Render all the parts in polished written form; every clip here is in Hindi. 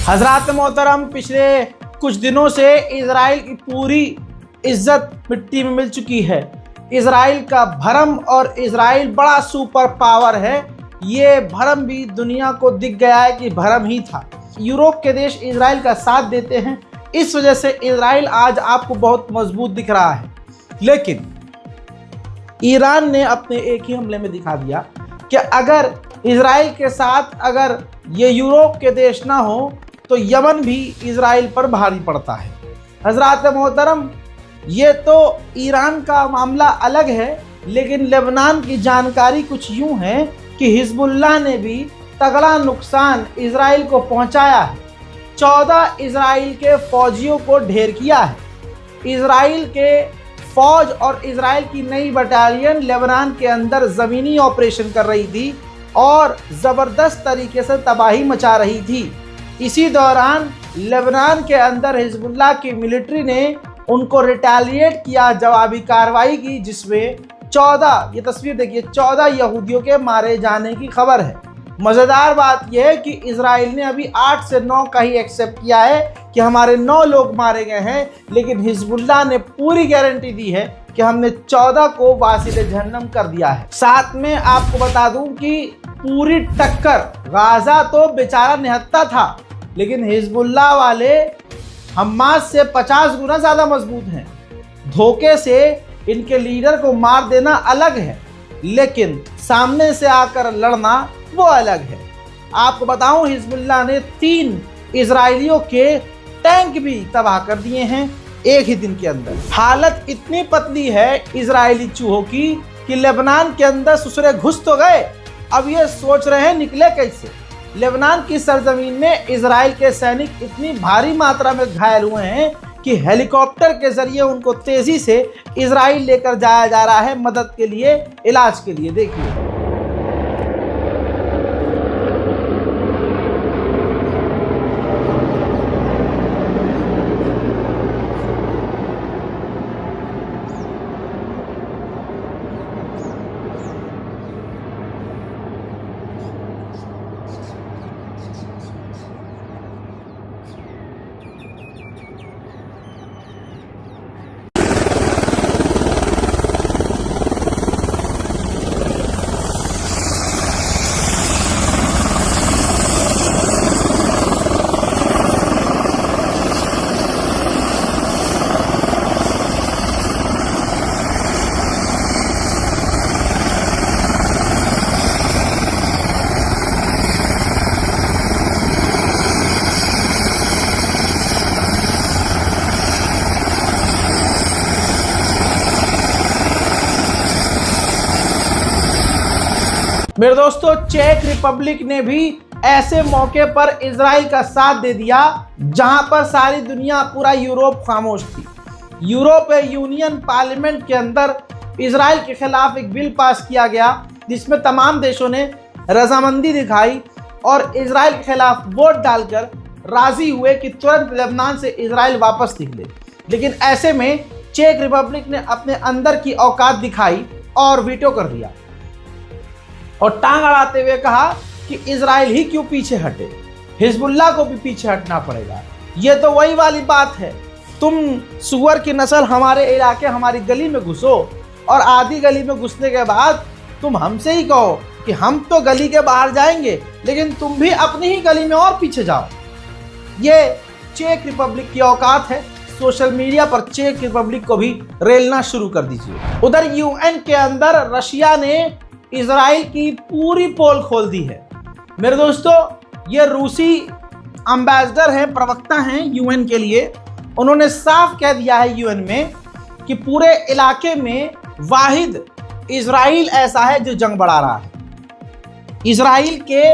हजरात मोहतरम, पिछले कुछ दिनों से इजराइल की पूरी इज्जत मिट्टी में मिल चुकी है। इजराइल का भरम और इजराइल बड़ा सुपर पावर है, ये भरम भी दुनिया को दिख गया है कि भरम ही था। यूरोप के देश इजराइल का साथ देते हैं, इस वजह से इजराइल आज आपको बहुत मजबूत दिख रहा है। लेकिन ईरान ने अपने एक ही हमले में दिखा दिया कि अगर इजराइल के साथ अगर ये यूरोप के देश ना हो तो यमन भी इजराइल पर भारी पड़ता है। हजरात मोहतरम, ये तो ईरान का मामला अलग है, लेकिन लेबनान की जानकारी कुछ यूं है कि हिजबुल्लाह ने भी तगड़ा नुकसान इजराइल को पहुंचाया है। 14 इजराइल के फौजियों को ढेर किया है। इजराइल के फौज और इजराइल की नई बटालियन लेबनान के अंदर ज़मीनी ऑपरेशन कर रही थी और ज़बरदस्त तरीके से तबाही मचा रही थी। इसी दौरान लेबनान के अंदर हिजबुल्लाह की मिलिट्री ने उनको रिटेलिएट किया, जवाबी कार्रवाई की, जिसमें 14, ये तस्वीर देखिए, 14 यहूदियों के मारे जाने की खबर है। मज़ेदार बात यह है कि इजराइल ने अभी 8 से 9 का ही एक्सेप्ट किया है कि हमारे 9 लोग मारे गए हैं, लेकिन हिजबुल्लाह ने पूरी गारंटी दी है कि हमने 14 को वासिले जहन्नम कर दिया है। साथ में आपको बता दूं कि पूरी टक्कर, गाजा तो बेचारा निहत्था था, लेकिन हिजबुल्लाह वाले हमास से 50 गुना ज़्यादा मजबूत हैं। धोखे से इनके लीडर को मार देना अलग है, लेकिन सामने से आकर लड़ना वो अलग है। आपको बताऊं, हिजबुल्लाह ने 3 इजरायलियों के टैंक भी तबाह कर दिए हैं एक ही दिन के अंदर। हालत इतनी पतली है इजरायली चूहों की कि लेबनान के अंदर ससुरे घुस तो गए, अब ये सोच रहे हैं निकले कैसे। लेबनान की सरजमीन में इजराइल के सैनिक इतनी भारी मात्रा में घायल हुए हैं कि हेलीकॉप्टर के जरिए उनको तेजी से इजराइल लेकर जाया जा रहा है मदद के लिए, इलाज के लिए। देखिए, मेरे दोस्तों, चेक रिपब्लिक ने भी ऐसे मौके पर इजराइल का साथ दे दिया जहां पर सारी दुनिया, पूरा यूरोप खामोश थी। यूरोपीय यूनियन पार्लियामेंट के अंदर इजराइल के खिलाफ एक बिल पास किया गया, जिसमें तमाम देशों ने रजामंदी दिखाई और इजराइल के खिलाफ वोट डालकर राजी हुए कि तुरंत लेबनान से इजराइल वापस निकले। लेकिन ऐसे में चेक रिपब्लिक ने अपने अंदर की औकात दिखाई और वीटो कर दिया और टांग अड़ाते हुए कहा कि इजराइल ही क्यों पीछे हटे, हिजबुल्लाह को भी पीछे हटना पड़ेगा। ये तो वही वाली बात है, तुम सुअर की नस्ल हमारे इलाके, हमारी गली में घुसो और आधी गली में घुसने के बाद तुम हमसे ही कहो कि हम तो गली के बाहर जाएंगे, लेकिन तुम भी अपनी ही गली में और पीछे जाओ। ये चेक रिपब्लिक की औकात है। सोशल मीडिया पर चेक रिपब्लिक को भी रेलना शुरू कर दीजिए। उधर यूएन के अंदर रशिया ने इजराइल की पूरी पोल खोल दी है। मेरे दोस्तों, ये रूसी एम्बेसडर हैं, प्रवक्ता हैं यूएन के लिए। उन्होंने साफ कह दिया है यूएन में कि पूरे इलाके में वाहिद इजराइल ऐसा है जो जंग बढ़ा रहा है। इजराइल के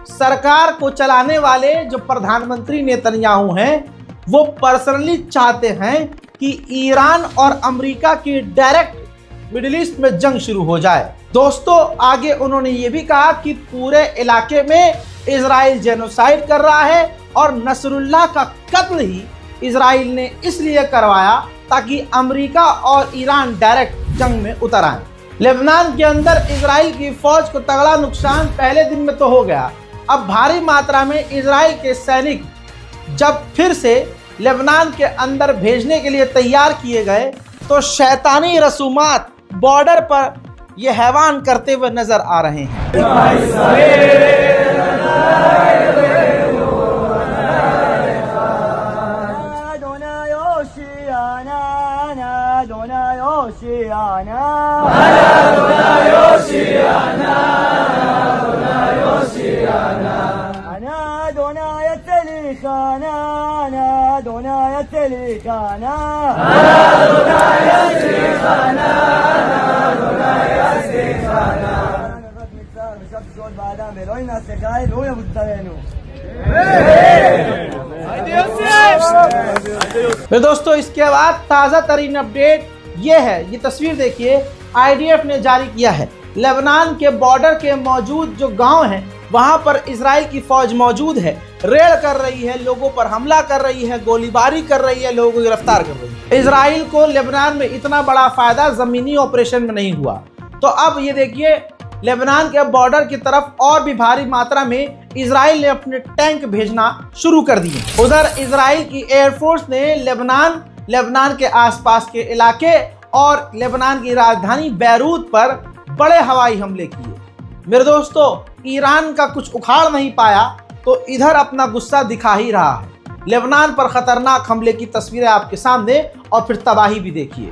सरकार को चलाने वाले जो प्रधानमंत्री नेतन्याहू हैं, वो पर्सनली चाहते हैं कि ईरान और अमेरिका की डायरेक्ट मिडिल ईस्ट में जंग शुरू हो जाए। दोस्तों, आगे उन्होंने ये भी कहा कि पूरे इलाके में इजराइल जेनोसाइड कर रहा है और नसरुल्लाह का कत्ल ही इजराइल ने इसलिए करवाया ताकि अमेरिका और ईरान डायरेक्ट जंग में उतर आए। लेबनान के अंदर इजराइल की फौज को तगड़ा नुकसान पहले दिन में तो हो गया, अब भारी मात्रा में इजराइल के सैनिक जब फिर से लेबनान के अंदर भेजने के लिए तैयार किए गए तो शैतानी रसूमात बॉर्डर पर ये हैवान करते हुए नजर आ रहे हैं। दोस्तों, इसके बाद ताज़ा तरीन अपडेट ये है, ये तस्वीर देखिए, आईडीएफ ने जारी किया है। लेबनान के बॉर्डर के मौजूद जो गांव हैं वहां पर इजराइल की फौज मौजूद है, रेड कर रही है, लोगों पर हमला कर रही है, गोलीबारी कर रही है, लोगों को गिरफ्तार कर रही है। इजराइल को लेबनान में इतना बड़ा फायदा जमीनी ऑपरेशन में नहीं हुआ, तो अब ये देखिए लेबनान के बॉर्डर की तरफ और भी भारी मात्रा में इजराइल ने अपने टैंक भेजना शुरू कर दिए। उधर इजराइल की एयरफोर्स ने लेबनान के आसपास के इलाके और लेबनान की राजधानी बैरूत पर बड़े हवाई हमले किए। मेरे दोस्तों, ईरान का कुछ उखाड़ नहीं पाया तो इधर अपना गुस्सा दिखा ही रहा है। लेबनान पर खतरनाक हमले की तस्वीरें आपके सामने और फिर तबाही भी देखिए।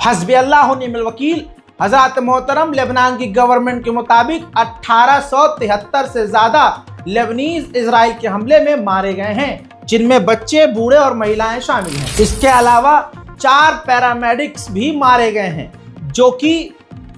हस्बी अल्लाह व निअमल वकील। हज़रात मोहतरम, लेबनान की गवर्नमेंट के मुताबिक 1873 से ज्यादा लेबनीज इजराइल के हमले में मारे गए हैं, जिनमें बच्चे, बूढ़े और महिलाएं शामिल हैं। इसके अलावा 4 पैरामेडिक्स भी मारे गए हैं जो कि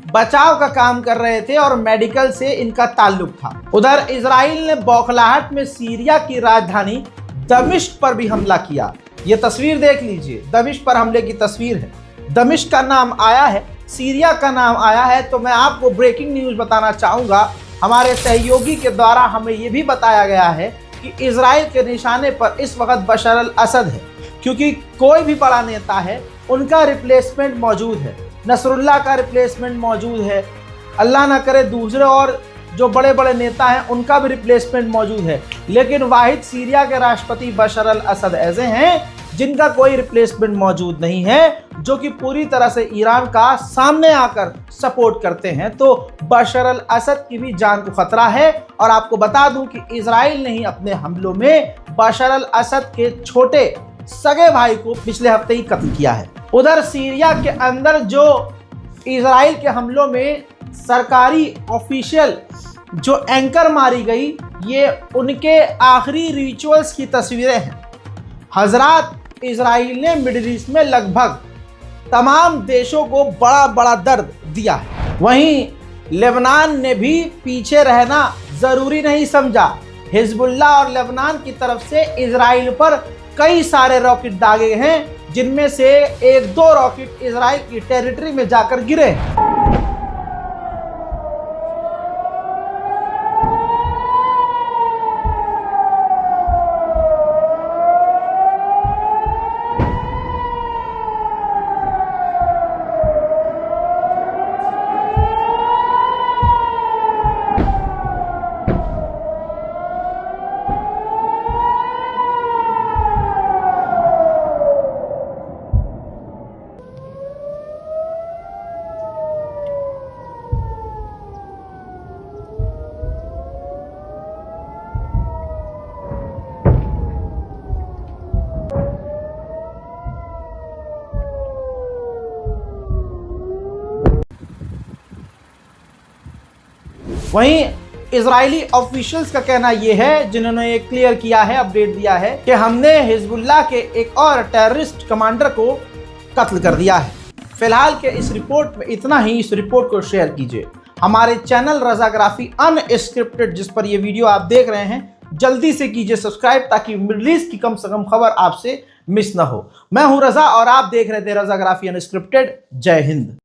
बचाव का काम कर रहे थे और मेडिकल से इनका ताल्लुक था। उधर इजराइल ने बौखलाहट में सीरिया की राजधानी दमिश्क पर भी हमला किया। ये तस्वीर देख लीजिए, दमिश्क पर हमले की तस्वीर है। दमिश्क का नाम आया है, सीरिया का नाम आया है, तो मैं आपको ब्रेकिंग न्यूज़ बताना चाहूँगा। हमारे सहयोगी के द्वारा हमें ये भी बताया गया है कि इजराइल के निशाने पर इस वक्त बशर अल असद है, क्योंकि कोई भी बड़ा नेता है उनका रिप्लेसमेंट मौजूद है। नसरुल्लाह का रिप्लेसमेंट मौजूद है, अल्लाह ना करे दूसरे और जो बड़े बड़े नेता हैं उनका भी रिप्लेसमेंट मौजूद है, लेकिन वाहिद सीरिया के राष्ट्रपति बशर अल असद ऐसे हैं जिनका कोई रिप्लेसमेंट मौजूद नहीं है, जो कि पूरी तरह से ईरान का सामने आकर सपोर्ट करते हैं। तो बशर अल असद की भी जान को खतरा है। और आपको बता दूं कि इजराइल ने ही अपने हमलों में बशर अल असद के छोटे सगे भाई को पिछले हफ्ते ही कत्ल किया है। उधर सीरिया के अंदर जो इजराइल के हमलों में सरकारी ऑफिशियल जो एंकर मारी गई, ये उनके आखिरी रिचुअल्स की तस्वीरें हैं। हजरात, इजराइल ने मिडिल ईस्ट में लगभग तमाम देशों को बड़ा बड़ा दर्द दिया है। वहीं लेबनान ने भी पीछे रहना जरूरी नहीं समझा। हिजबुल्लाह और लेबनान की तरफ से इजराइल पर कई सारे रॉकेट दागे हैं, जिनमें से 1-2 रॉकेट इजराइल की टेरिटरी में जाकर गिरे। वहीं इजरायली ऑफिशियल्स का कहना यह है, जिन्होंने ये क्लियर किया है, अपडेट दिया है कि हमने हिजबुल्लाह के एक और टेररिस्ट कमांडर को कत्ल कर दिया है। फिलहाल के इस रिपोर्ट में इतना ही। इस रिपोर्ट को शेयर कीजिए। हमारे चैनल रज़ाग्राफी अनस्क्रिप्टेड, जिस पर ये वीडियो आप देख रहे हैं, जल्दी से कीजिए सब्सक्राइब, ताकि मिडल ईस्ट की कम से कम खबर आपसे मिस ना हो। मैं हूं रजा और आप देख रहे थे रज़ाग्राफी अनस्क्रिप्टेड। जय हिंद।